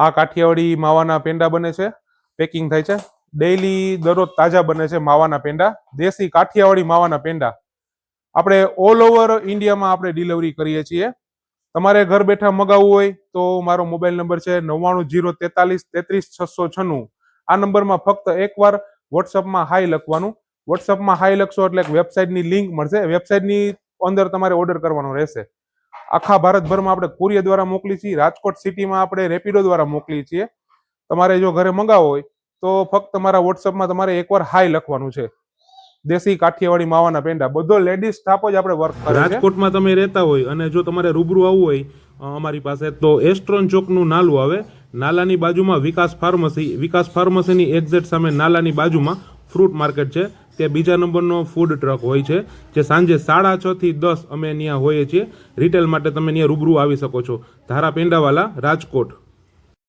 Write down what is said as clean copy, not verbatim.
આ કાઠિયાવાડી માવાના પેંડા બને છે, પેકિંગ થાય છે ડેઈલી, દરરોજ તાજા બને છે માવાના પેંડા, દેશી કાઠિયાવાડી માવાના પેંડા આપણે ઓલ ઓવર ઇન્ડિયામાં આપણે ડિલિવરી કરીએ છીએ। તમારે ઘર બેઠા મગાવવું હોય તો મારો મોબાઈલ નંબર છે 9904333696। આ નંબરમાં ફક્ત એકવાર વોટ્સઅપમાં હાઈ લખવાનું, વોટ્સઅપમાં હાઈ લખશો એટલે વેબસાઇટની લિંક મળશે, વેબસાઇટની અંદર તમારે ઓર્ડર કરવાનો રહેશે। આખા ભારતભરમાં આપણે કુરિયર દ્વારા મોકલીએ છીએ, રાજકોટ સિટીમાં આપણે રેપિડો દ્વારા મોકલીએ છીએ। તમારે જો ઘરે મંગાવવો હોય તો ફક્ત તમારા વોટ્સઅપમાં તમારે એકવાર હાઈ લખવાનું છે। દેશી કાઠિયાવાડી માવાના પેંડા, બધો લેડીઝ સ્ટાફ જ આપણે વર્ક કરે છે। રાજકોટમાં તમે રહેતા હોય અને જો તમારે રૂબરૂ આવવું હોય અમારી પાસે તો એસ્ટ્રોન ચોકનું નાલું આવે, નાલાની બાજુમાં વિકાસ ફાર્મસીની એક્ઝેક્ટ સામે નાલાની બાજુમાં ફ્રૂટ માર્કેટ છે, તે બીજા નંબરનો ફૂડ ટ્રક હોય છે જે સાંજે 6:30 થી 10 અમે ત્યાં હોઈએ છીએ। રિટેલ માટે તમે ત્યાં રૂબરૂ આવી શકો છો। ધારા પેંડાવાલા, રાજકોટ।